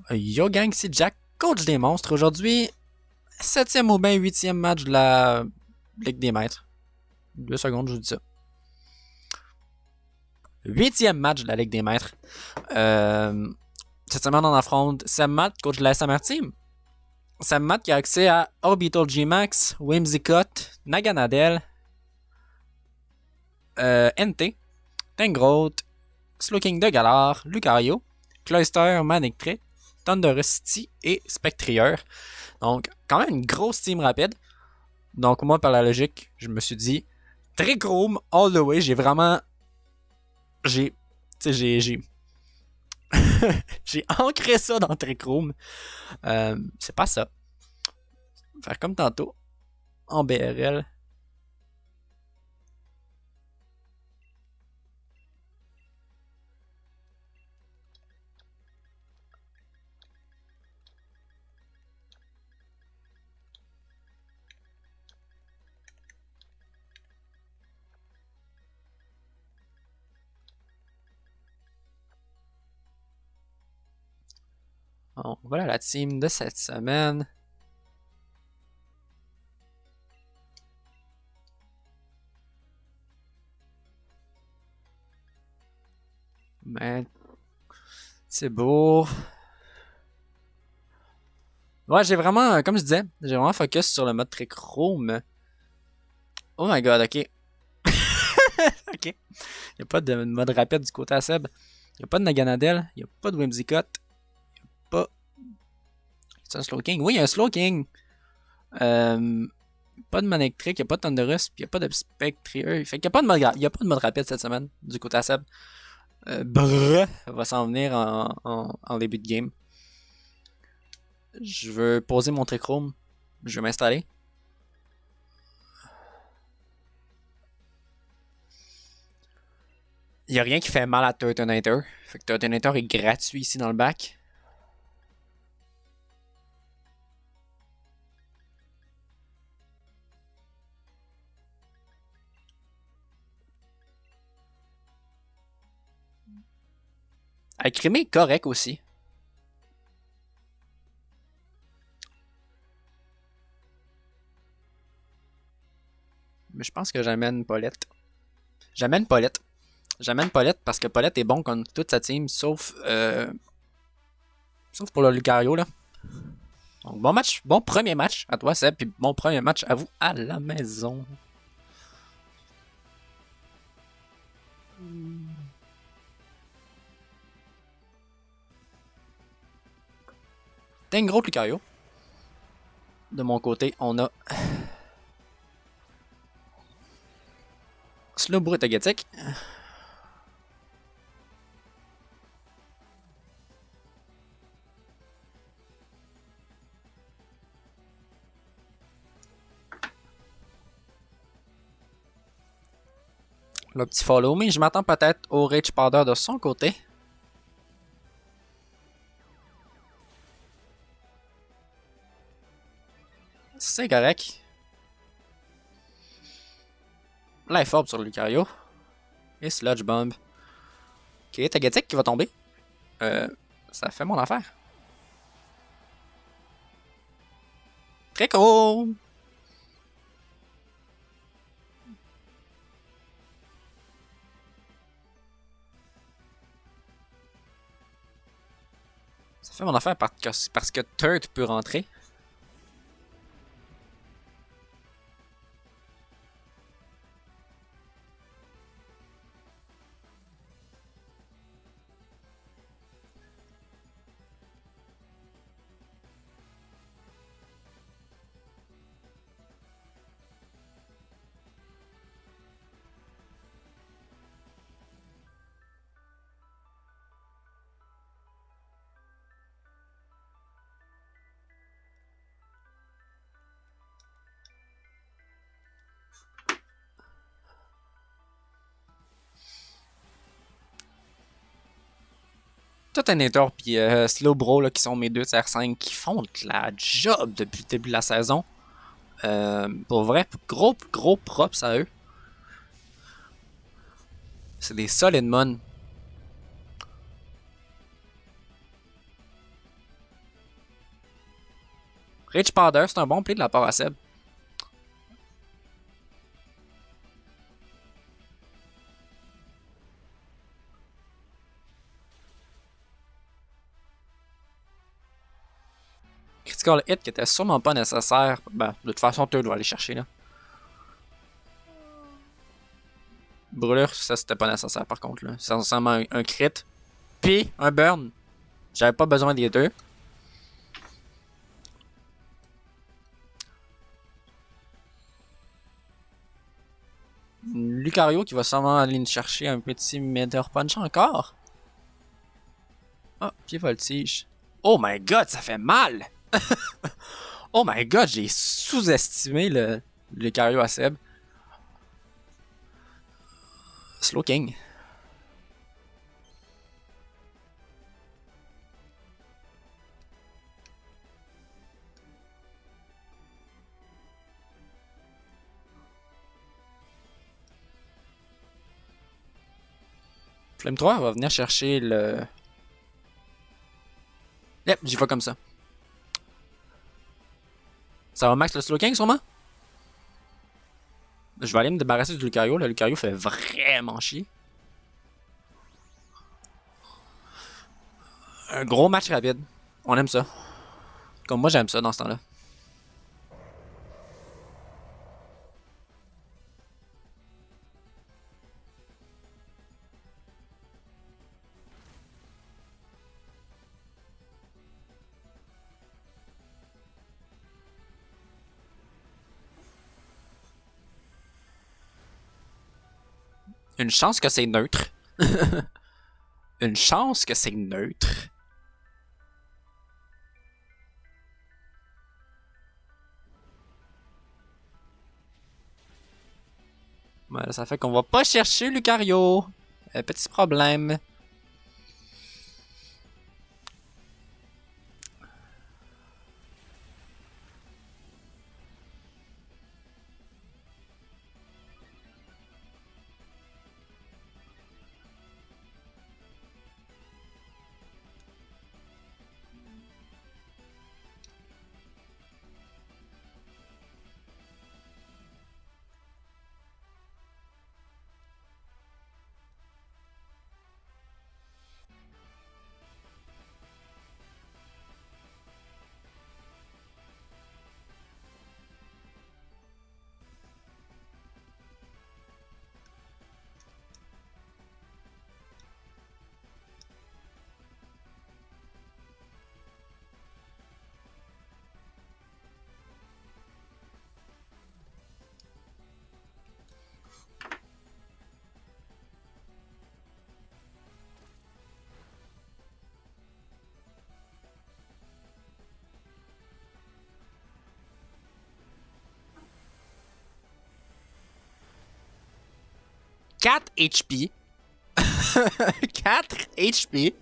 Yo gang, c'est Jack, coach des monstres. Aujourd'hui, septième ou bien huitième match de la Ligue des Maîtres. 2 secondes, je vous dis ça. Huitième match de la Ligue des Maîtres. Cette semaine, on affronte Sam Matt, coach de la SMR Team. Sam Matt qui a accès à Orbital G-Max, Whimsicott, Naganadel, NT, Tangrowth, Slowking de Galar, Lucario, Cloyster, Manectric, Thunderous City et Spectrier. Donc, quand même une grosse team rapide. Donc, moi, par la logique, je me suis dit, Trick Room all the way. J'ai vraiment. J'ai. Tu sais, j'ai ancré ça dans Trick Room. C'est pas ça. Faire comme tantôt. En BRL. Bon, voilà la team de cette semaine. Mais c'est beau. Ouais, j'ai vraiment, comme je disais, j'ai vraiment focus sur le mode Trick Room. Oh my god, ok. Ok. Il n'y a pas de mode rapide du côté à Seb. Il n'y a pas de Naganadel. Il n'y a pas de Whimsicott. Il n'y a pas. C'est un Slow King. Oui, il y a un Slow King. Pas de Manectric, il n'y a pas de Thunderous, puis il n'y a pas de Spectrier. Fait qu'il n'y a pas de mode, il y a pas de mode rapide cette semaine du côté à Seb. Brr va s'en venir en début de game. Je veux poser mon Trick Room. Je vais m'installer. Il n'y a rien qui fait mal à Turtonator. Fait que Turtonator est gratuit ici dans le bac. Alcrimé est correct aussi. Mais je pense que j'amène Paulette. J'amène Paulette. J'amène Paulette parce que Paulette est bon contre toute sa team, sauf pour le Lucario là. Donc, bon match, bon premier match à toi Seb, puis bon premier match à vous à la maison. T'es un gros Lucario. De mon côté, on a Slowbro Togetic. Le petit follow me. Je m'attends peut-être au Rage Powder de son côté. C'est correct. Life Orb sur Lucario. Et Sludge Bomb. Ok, Togetic qui va tomber. Ça fait mon affaire. Très cool. Ça fait mon affaire parce que Turt peut rentrer. Totonator puis Slowbro là, qui sont mes deux TR5 qui font de la job depuis le début de la saison. Pour vrai, gros props à eux. C'est des solides mon. Rage Powder, c'est un bon play de la part à Seb. Critical hit qui était sûrement pas nécessaire. Ben, de toute façon, tu dois aller chercher là. Brûlure, ça c'était pas nécessaire par contre là. C'est essentiellement un crit. Puis un burn. J'avais pas besoin des deux. Lucario qui va sûrement aller nous chercher un petit Meteor Punch encore. Ah, pied voltige. Oh my god, ça fait mal! Oh my god, j'ai sous-estimé le Lucario à Seb. Slowking. Flamethrower va venir chercher le... Yep, j'y vais comme ça. Ça va max le Slowking sûrement? Je vais aller me débarrasser du Lucario. Le Lucario fait vraiment chier. Un gros match rapide. On aime ça. Comme moi j'aime ça dans ce temps-là. Une chance que c'est neutre. Une chance que c'est neutre. Voilà, ça fait qu'on va pas chercher Lucario. Petit problème. Quatre HP. 4 HP.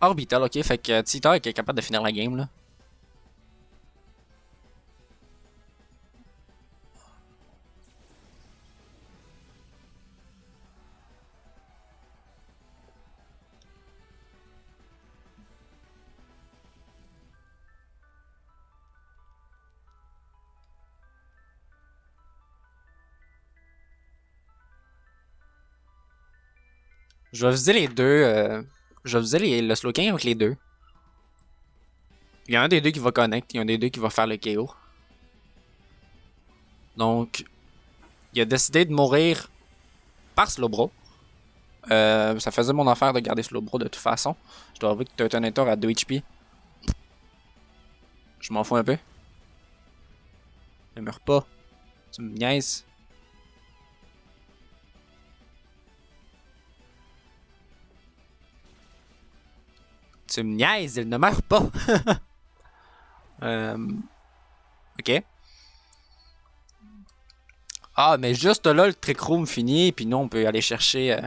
Orbital, ok, fait que Tita est capable de finir la game là. Je vais viser les deux. Je vais viser le Slowking avec les deux. Il y a un des deux qui va connect, il y a un des deux qui va faire le KO. Donc, il a décidé de mourir par Slowbro. Ça faisait mon affaire de garder Slowbro de toute façon. Je dois avouer que Turtonator à 2 HP. Je m'en fous un peu. Ne meurs pas. Tu me niaises. Tu me niaises, il ne meurt pas. Ok. Ah, mais juste là, le trick room fini, puis nous, on peut aller chercher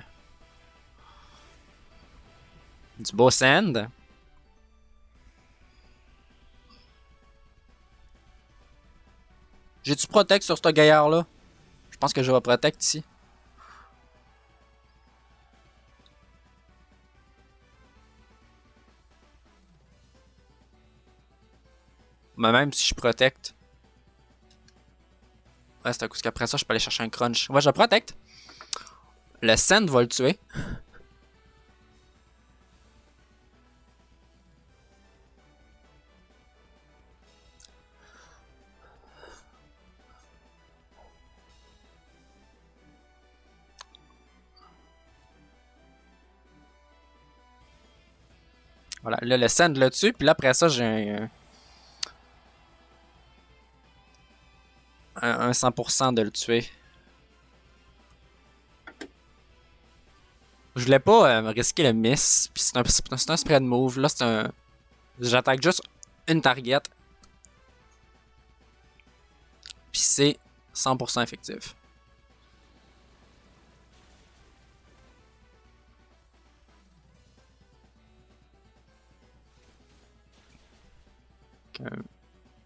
du beau sand. J'ai-tu protect sur ce gaillard-là? Je pense que je vais protect ici. Mais même si je protect. Ouais, c'est à cause qu'après ça, je peux aller chercher un crunch. Ouais, je protect. Le sand va le tuer. Voilà, là, le sand le tue, puis là, après ça, j'ai un 100% de le tuer. Je voulais pas risquer le miss, puis c'est un spread move. Là, c'est un. J'attaque juste une target, puis c'est 100% effectif.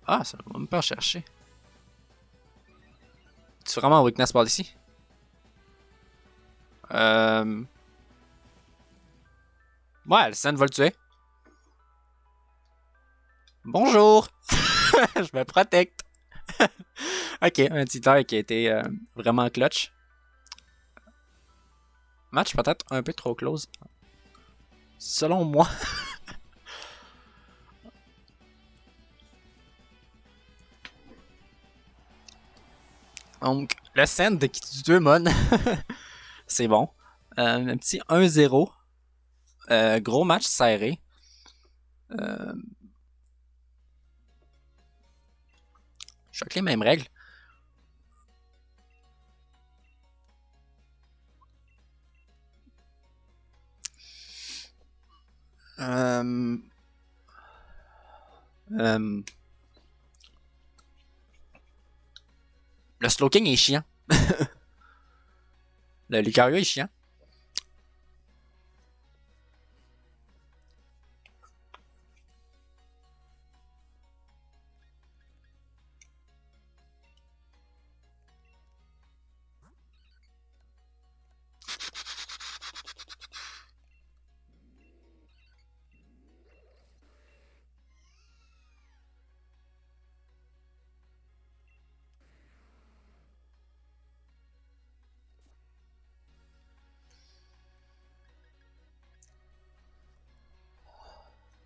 Ah, ça va même pas chercher. Tu es vraiment weakness ball ici? Euh... Ouais, le sand va le tuer. Bonjour! Je me protecte. Ok, un titan qui a été vraiment clutch. Match peut-être un peu trop close. Selon moi. Donc, le send qui tue 2 mon. C'est bon. Un petit 1-0. Gros match serré. Euh, je suis avec les mêmes règles. Euh, euh, le Slowking est chiant. Le Lucario est chiant.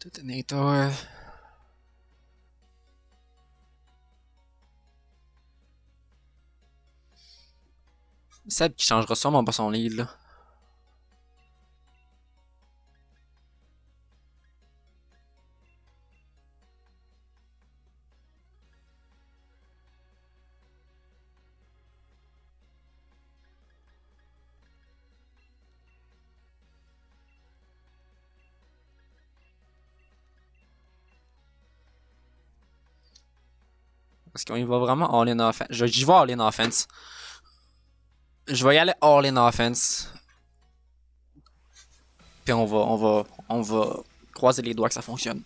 Detonator. Seb qui changera sûrement pas son lead là. Parce qu'on y va vraiment all in offense. J'y vais all in offense. Je vais y aller all in offense. Puis on va croiser les doigts que ça fonctionne.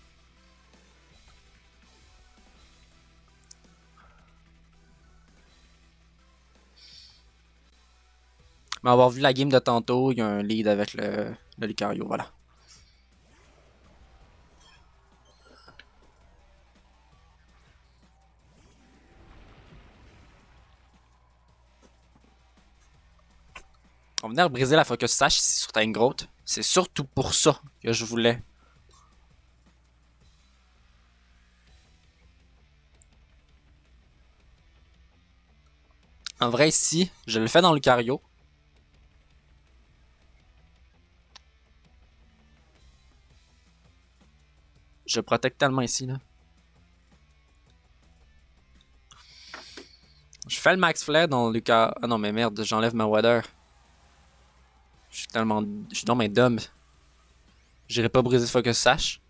Mais avoir vu la game de tantôt, il y a un lead avec le Lucario, voilà. On va venir briser la focus sash ici sur Tangrowth. C'est surtout pour ça que je voulais. En vrai, ici, je le fais dans Lucario. Je protège tellement ici, là. Je fais le max flare dans Lucario. Ah non, mais merde, j'enlève ma water. Je suis tellement. Je suis dans mes dumb. J'irai pas briser Focus Sash.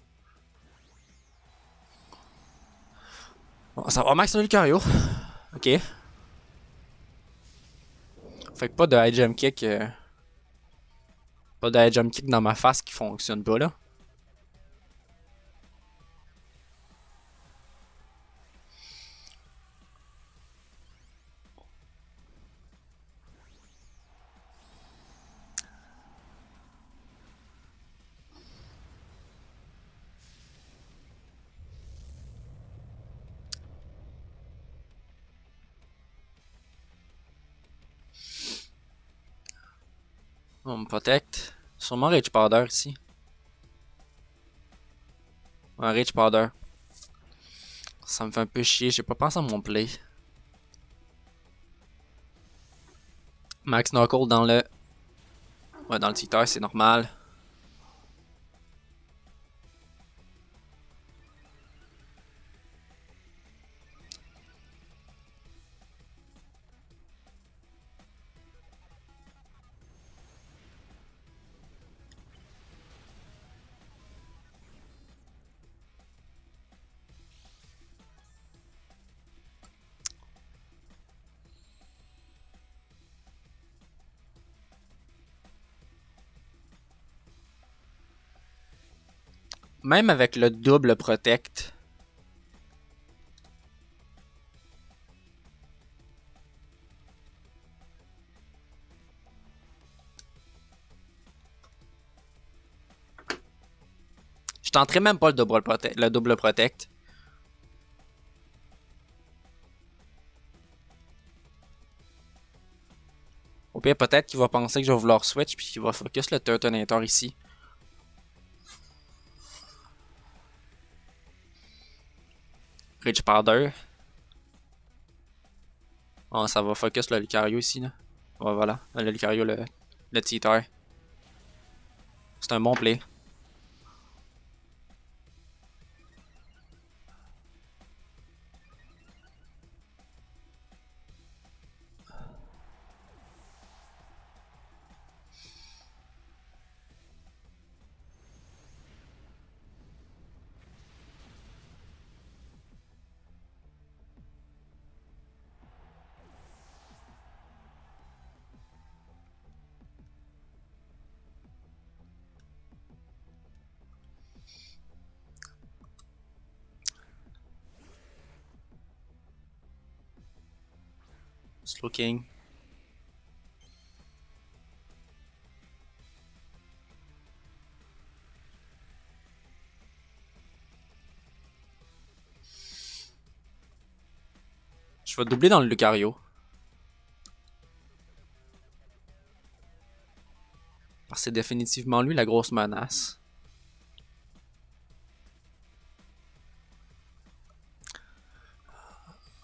Bon, ça va max sur Lucario. Ok. Fait que pas de high jump kick. Pas de high jump kick dans ma face qui fonctionne pas là. On me protecte. Sûrement Rage Powder ici. Ouais, Rage Powder. Ça me fait un peu chier, j'ai pas pensé à mon play. Max Knuckle dans le. Ouais, dans le Titer, c'est normal. Même avec le double protect. Je tenterai même pas le double protect. Au pire, peut-être qu'il va penser que je vais vouloir switch puis qu'il va focus le Turtonator ici. Rage Powder. Oh, ça va focus le Lucario ici. Là. Ouais, voilà. Le Lucario, le Titer. C'est un bon play. Slowking. Je vais doubler dans le Lucario. Parce que c'est définitivement lui la grosse menace.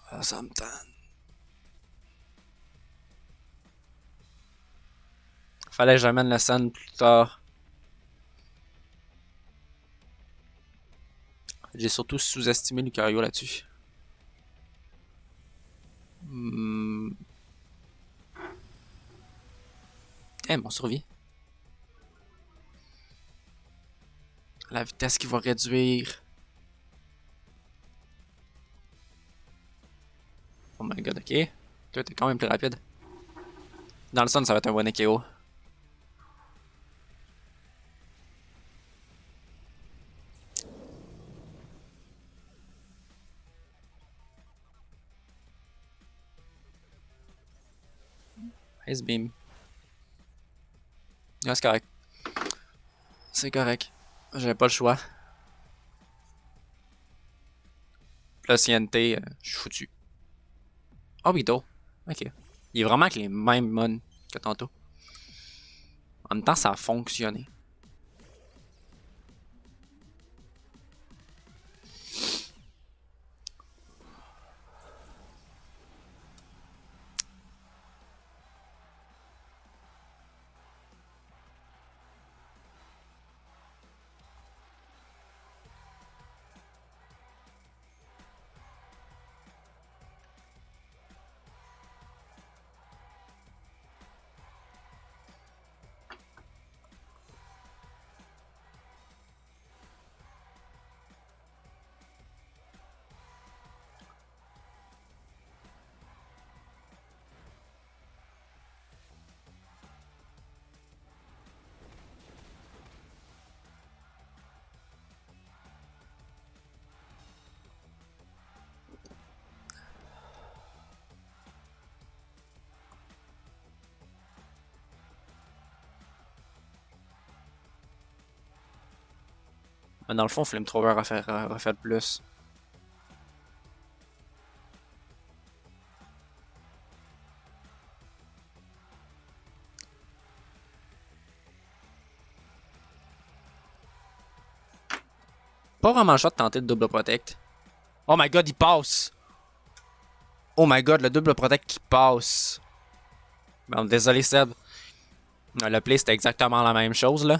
Ah, ça me tente. Fallait que j'amène la scène plus tard. J'ai surtout sous-estimé Lucario là-dessus. On survit. La vitesse qui va réduire. Oh my god, ok. Toi, t'es quand même plus rapide. Dans le sun, ça va être un one KO. Ice Beam. Ouais, c'est correct. C'est correct. J'avais pas le choix. Plus INT, je suis foutu. Oh, Obito. Ok. Il est vraiment avec les mêmes mods que tantôt. En même temps, ça a fonctionné. Mais dans le fond, Flamethrower a fait plus. Pas vraiment le choix de tenter le double protect. Oh my god, il passe! Oh my god, le double protect qui passe. Bon, désolé Seb. Le play c'était exactement la même chose là.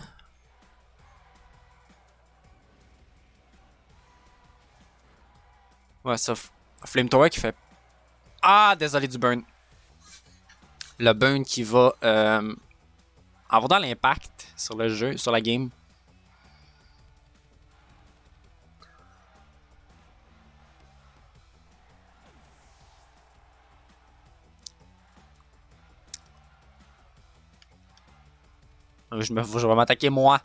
Ouais, ça. Flamethrower qui fait. Ah, désolé du burn. Le burn qui va avoir dans l'impact sur le jeu, sur la game. Je vais m'attaquer moi.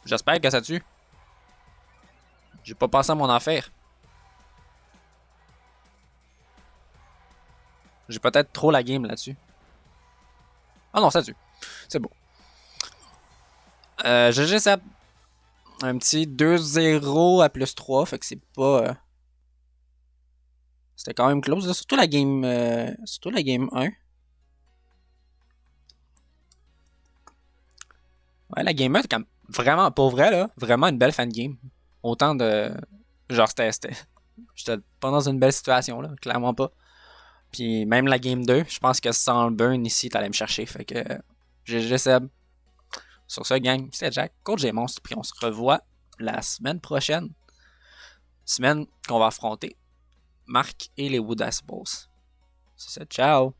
J'espère que ça tue. J'ai pas passé à mon affaire. J'ai peut-être trop la game là-dessus. Ah non, ça tue. C'est beau. GG Seb. Un petit 2-0 à plus 3. Fait que c'est pas. C'était quand même close. Là. Surtout la game 1. Ouais, la game 1, c'est quand même vraiment, pour vrai, là, vraiment une belle fan game. Autant de. Genre, j'étais pas dans une belle situation, là, clairement pas. Puis même la game 2, je pense que sans le burn ici, t'allais me chercher. Fait que GG Seb. Sur ce, gang, c'est Jack, coach des monstres, puis on se revoit la semaine prochaine. Semaine qu'on va affronter Marc et les Woodass Boss. C'est ça, ciao!